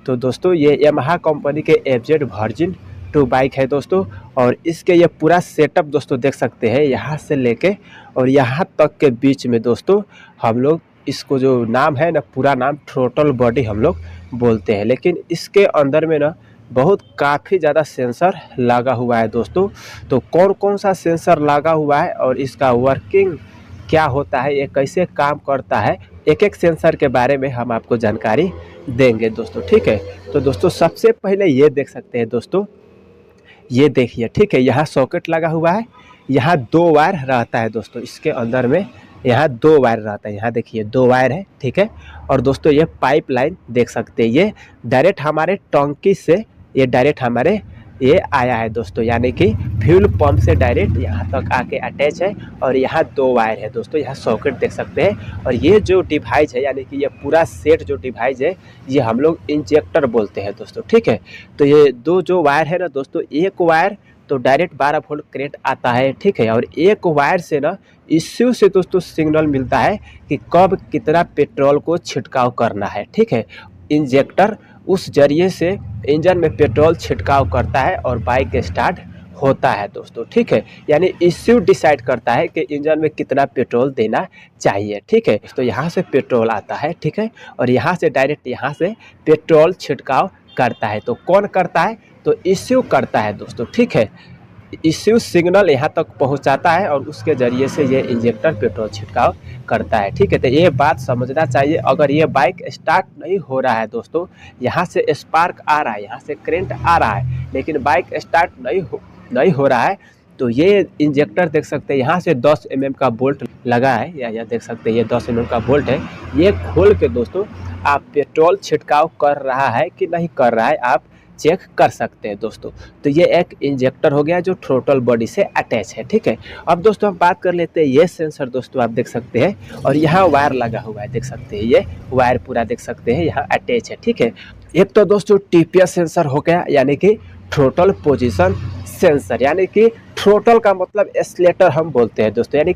तो दोस्तों ये यामाहा कंपनी के एफजेड वर्जिन 2 बाइक है दोस्तों। और इसके ये पूरा सेटअप दोस्तों देख सकते हैं, यहाँ से लेके और यहाँ तक के बीच में दोस्तों हम लोग इसको जो नाम है ना, पूरा नाम थ्रोटल बॉडी हम लोग बोलते हैं। लेकिन इसके अंदर में ना बहुत काफ़ी ज़्यादा सेंसर लगा हुआ है दोस्तों। तो कौन कौन सा सेंसर लगा हुआ है और इसका वर्किंग क्या होता है, ये कैसे काम करता है, एक एक सेंसर के बारे में हम आपको जानकारी देंगे दोस्तों, ठीक है। तो दोस्तों सबसे पहले ये देख सकते हैं दोस्तों, ये देखिए, ठीक है, यहाँ सॉकेट लगा हुआ है, यहाँ 2 वायर रहता है दोस्तों इसके अंदर में, यहाँ 2 वायर रहता है, यहाँ देखिए 2 वायर है, ठीक है। और दोस्तों ये पाइप लाइन देख सकते हैं, ये डायरेक्ट हमारे टंकी से ये डायरेक्ट हमारे ये आया है दोस्तों, यानी कि फ्यूल पंप से डायरेक्ट यहाँ तक आके अटैच है। और यहाँ 2 वायर है दोस्तों, यहाँ सॉकेट देख सकते हैं। और ये जो डिवाइस है, यानी कि ये पूरा सेट जो डिवाइस है, ये हम लोग इंजेक्टर बोलते हैं दोस्तों, ठीक है। तो ये 2 जो वायर है ना दोस्तों, एक वायर तो डायरेक्ट 12 वोल्ट करेंट आता है, ठीक है। और एक वायर से ना इश्यू से दोस्तों सिग्नल मिलता है कि कब कितना पेट्रोल को छिड़काव करना है, ठीक है। इंजेक्टर उस जरिए से इंजन में पेट्रोल छिड़काव करता है और बाइक स्टार्ट होता है दोस्तों, ठीक है। यानी इश्यू डिसाइड करता है कि इंजन में कितना पेट्रोल देना चाहिए, ठीक है। तो यहाँ से पेट्रोल आता है, ठीक है, और यहाँ से डायरेक्ट यहाँ से पेट्रोल छिड़काव करता है। तो कौन करता है, तो इश्यू करता है दोस्तों, ठीक है। इश्यू सिग्नल यहाँ तक पहुँचाता है और उसके ज़रिए से ये इंजेक्टर पेट्रोल छिड़काव करता है, ठीक है। तो ये बात समझना चाहिए। अगर ये बाइक स्टार्ट नहीं हो रहा है दोस्तों, यहाँ से स्पार्क आ रहा है, यहाँ से करंट आ रहा है, लेकिन बाइक स्टार्ट नहीं हो रहा है, तो ये इंजेक्टर देख सकते हैं, यहाँ से 10 mm का बोल्ट लगा है, या देख सकते हैं ये 10 mm का बोल्ट है। ये खोल के दोस्तों आप पेट्रोल छिड़काव कर रहा है कि नहीं कर रहा है, आप चेक कर सकते हैं दोस्तों। तो ये एक इंजेक्टर हो गया जो थ्रोटल बॉडी से अटैच है, ठीक है। अब दोस्तों हम बात कर लेते हैं ये सेंसर दोस्तों, आप देख सकते हैं, और यहाँ वायर लगा हुआ है, देख सकते हैं, ये वायर पूरा देख सकते हैं यहाँ अटैच है, ठीक है। एक तो दोस्तों टीपीएस सेंसर हो गया, यानी कि थ्रोटल पोजीशन सेंसर, यानी कि थ्रोटल का मतलब एक्सीलरेटर हम बोलते हैं दोस्तों, यानी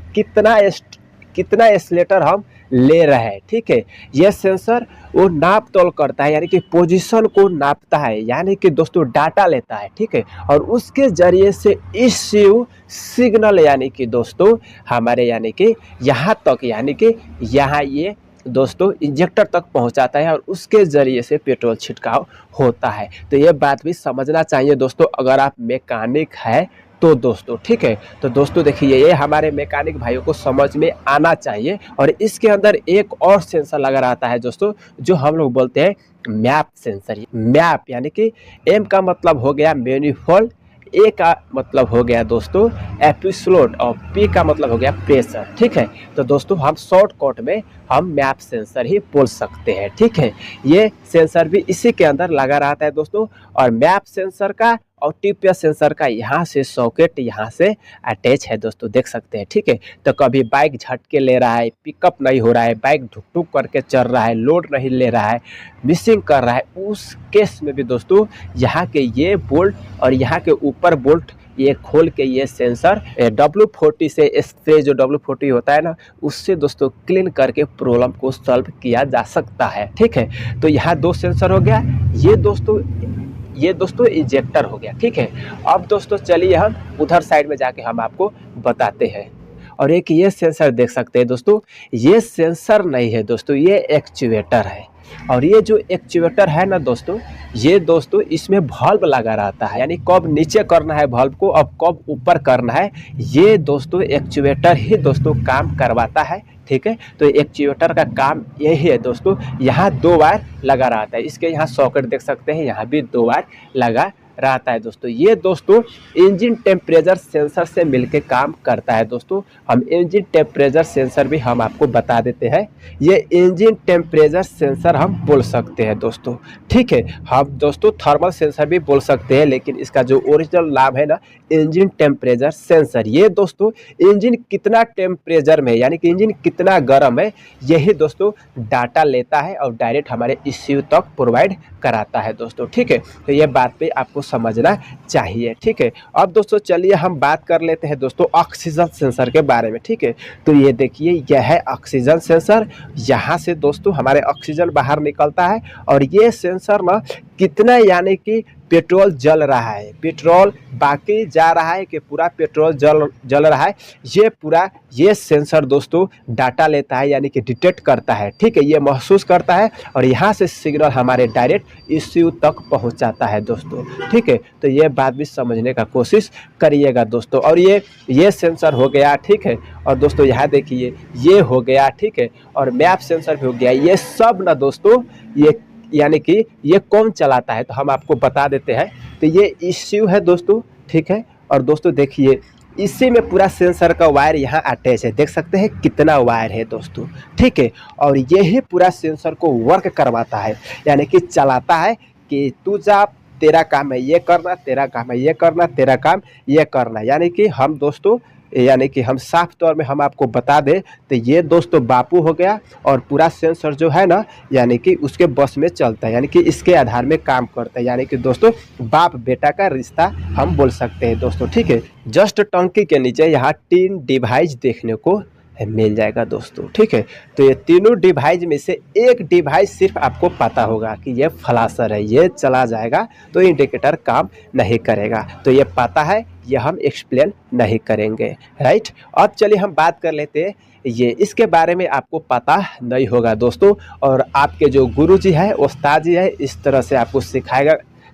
कितना एक्सीलरेटर हम ले रहे हैं, ठीक है। यह सेंसर वो नाप तोल करता है, यानी कि पोजीशन को नापता है, यानी कि दोस्तों डाटा लेता है, ठीक है। और उसके जरिए से इश्यू सिग्नल, यानी कि दोस्तों हमारे, यानी कि यहाँ तक, यानी कि यहाँ ये दोस्तों इंजेक्टर तक पहुंचाता है और उसके ज़रिए से पेट्रोल छिड़काव होता है। तो ये बात भी समझना चाहिए दोस्तों, अगर आप मैकेनिक है तो दोस्तों, ठीक है। तो दोस्तों देखिए, ये हमारे मैकेनिक भाइयों को समझ में आना चाहिए। और इसके अंदर एक और सेंसर लगा रहता है दोस्तों, जो हम लोग बोलते हैं मैप सेंसर। मैप यानी कि एम का मतलब हो गया मैनिफोल्ड, ए का मतलब हो गया दोस्तों एपिसोड, और पी का मतलब हो गया प्रेशर, ठीक है। तो दोस्तों हम शॉर्टकट में हम मैप सेंसर ही बोल सकते हैं, ठीक है। ये सेंसर भी इसी के अंदर लगा रहता है दोस्तों। और मैप सेंसर का और टीपीएस सेंसर का यहाँ से सॉकेट यहाँ से अटैच है दोस्तों, देख सकते हैं, ठीक है। तो कभी बाइक झटके ले रहा है, पिकअप नहीं हो रहा है, बाइक धुक धुक करके चल रहा है, लोड नहीं ले रहा है, मिसिंग कर रहा है, उस केस में भी दोस्तों यहाँ के ये बोल्ट और यहाँ के ऊपर बोल्ट ये खोल के ये सेंसर W40 से स्प्रे, जो W40 होता है ना, उससे दोस्तों क्लीन करके प्रॉब्लम को सॉल्व किया जा सकता है, ठीक है। तो यहाँ 2 सेंसर हो गया, ये दोस्तों इंजेक्टर हो गया, ठीक है। अब दोस्तों चलिए हम उधर साइड में जाके हम आपको बताते हैं। और एक ये सेंसर देख सकते हैं दोस्तों, ये सेंसर नहीं है दोस्तों, ये एक्चुएटर है। और ये जो एक्चुएटर है ना दोस्तों, ये दोस्तों इसमें वाल्व लगा रहता है, यानी कब नीचे करना है वाल्व को, अब कब ऊपर करना है, ये दोस्तों एक्चुएटर ही दोस्तों काम करवाता है, ठीक है। तो एक्चुएटर का काम यही है दोस्तों। यहाँ 2 वायर लगा रहता है, इसके यहाँ सॉकेट देख सकते हैं, यहाँ भी 2 वायर लगा रहता है दोस्तों। ये दोस्तों इंजन टेम्परेचर सेंसर से मिलके काम करता है दोस्तों। हम इंजन टेम्परेचर सेंसर भी हम आपको बता देते हैं, ये इंजन टेम्परेचर सेंसर हम बोल सकते हैं दोस्तों, ठीक है। हम दोस्तों थर्मल सेंसर भी बोल सकते हैं, लेकिन इसका जो ओरिजिनल नाम है ना, इंजन टेम्परेचर सेंसर। ये दोस्तों इंजन कितना टेम्परेचर में है, यानी कि इंजन कितना गर्म है, यही दोस्तों डाटा लेता है और डायरेक्ट हमारे ECU तक प्रोवाइड कराता है दोस्तों, ठीक है। तो ये बात पे आपको समझना चाहिए। ठीक है, अब दोस्तों चलिए हम बात कर लेते हैं दोस्तों ऑक्सीजन सेंसर के बारे में। ठीक है, तो ये देखिए यह है ऑक्सीजन सेंसर। यहाँ से दोस्तों हमारे ऑक्सीजन बाहर निकलता है और ये सेंसर ना कितना यानी कि पेट्रोल जल रहा है, पेट्रोल बाकी जा रहा है कि पूरा पेट्रोल जल रहा है, ये पूरा ये सेंसर दोस्तों डाटा लेता है यानी कि डिटेक्ट करता है। ठीक है, ये महसूस करता है और यहाँ से सिग्नल हमारे डायरेक्ट ECU तक पहुँचाता है दोस्तों। ठीक है, तो ये बात भी समझने का कोशिश करिएगा दोस्तों। और ये सेंसर हो गया। ठीक है, और दोस्तों यहाँ देखिए ये हो गया। ठीक है, और मैप सेंसर भी हो गया। ये सब ना दोस्तों ये यानी कि ये कौन चलाता है तो हम आपको बता देते हैं। तो ये ECU है दोस्तों। ठीक है, और दोस्तों देखिए इसी में पूरा सेंसर का वायर यहाँ अटैच है, देख सकते हैं कितना वायर है दोस्तों। ठीक है, और यही पूरा सेंसर को वर्क करवाता है यानी कि चलाता है कि तू जा, तेरा काम है ये करना, तेरा काम है ये करना, तेरा काम ये करना। यानी कि हम दोस्तों यानी कि हम साफ तौर में हम आपको बता दें तो ये दोस्तों बापू हो गया और पूरा सेंसर जो है ना यानी कि उसके बस में चलता है, यानी कि इसके आधार में काम करता है, यानी कि दोस्तों बाप बेटा का रिश्ता हम बोल सकते हैं दोस्तों। ठीक है, जस्ट टंकी के नीचे यहाँ 3 डिवाइस देखने को मिल जाएगा दोस्तों। ठीक है, तो ये तीनों डिवाइस में से एक डिवाइस सिर्फ आपको पता होगा कि ये फ्लैशर है, ये चला जाएगा तो इंडिकेटर काम नहीं करेगा, तो ये पता है, ये हम एक्सप्लेन नहीं करेंगे। राइट, अब चलिए हम बात कर लेते हैं ये इसके बारे में आपको पता नहीं होगा दोस्तों, और आपके जो गुरुजी है उस्ताद जी है इस तरह से आपको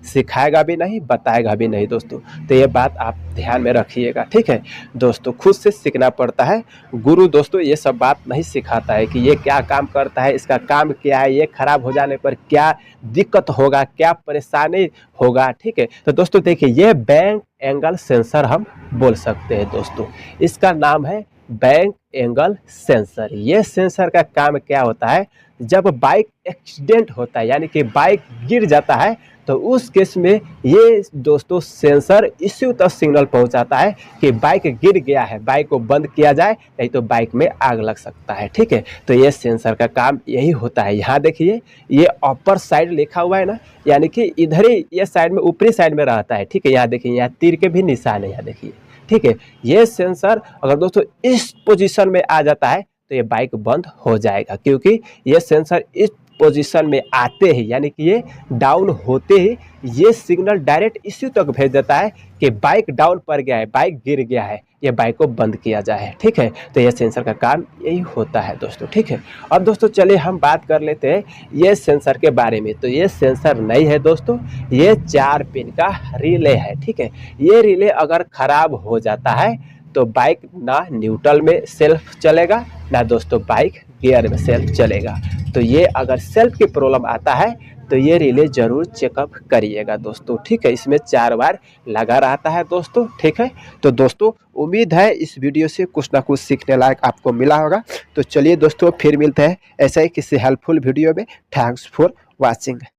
सिखाएगा भी नहीं, बताएगा भी नहीं दोस्तों। तो ये बात आप ध्यान में रखिएगा। ठीक है दोस्तों, खुद से सीखना पड़ता है। गुरु दोस्तों ये सब बात नहीं सिखाता है कि ये क्या काम करता है, इसका काम क्या है, ये खराब हो जाने पर क्या दिक्कत होगा, क्या परेशानी होगा। ठीक है, तो दोस्तों देखिए ये बैंक एंगल सेंसर हम बोल सकते हैं दोस्तों, इसका नाम है बैंक एंगल सेंसर। ये सेंसर का काम क्या होता है, जब बाइक एक्सीडेंट होता है यानी कि बाइक गिर जाता है तो उस केस में ये दोस्तों सेंसर ECU तक सिग्नल पहुंचाता है कि बाइक गिर गया है, बाइक को बंद किया जाए नहीं तो बाइक में आग लग सकता है। ठीक है, तो ये सेंसर का काम यही होता है। यहाँ देखिए ये अपर साइड लिखा हुआ है ना, यानी कि इधर ही ये साइड में ऊपरी साइड में रहता है। ठीक है, यहाँ देखिए यहाँ तीर के भी निशान है, यहाँ देखिए। ठीक है, ये सेंसर अगर दोस्तों इस पोजीशन में आ जाता है तो ये बाइक बंद हो जाएगा, क्योंकि ये सेंसर इस पोजीशन में आते ही यानी कि ये डाउन होते ही ये सिग्नल डायरेक्ट ECU तक भेज देता है कि बाइक डाउन पड़ गया है, बाइक गिर गया है, ये बाइक को बंद किया जाए। ठीक है, तो ये सेंसर का काम यही होता है दोस्तों। ठीक है, अब दोस्तों चलिए हम बात कर लेते हैं ये सेंसर के बारे में। तो ये सेंसर नहीं है दोस्तों, ये 4 पिन का रिले है। ठीक है, ये रिले अगर खराब हो जाता है तो बाइक ना न्यूट्रल में सेल्फ चलेगा ना दोस्तों बाइक गियर में सेल्फ चलेगा। तो ये अगर सेल्फ की प्रॉब्लम आता है तो ये रिले जरूर चेकअप करिएगा दोस्तों। ठीक है, इसमें 4 बार लगा रहता है दोस्तों। ठीक है, तो दोस्तों उम्मीद है इस वीडियो से कुछ ना कुछ सीखने लायक आपको मिला होगा। तो चलिए दोस्तों फिर मिलते हैं ऐसे ही किसी हेल्पफुल वीडियो में। Thanks for watching.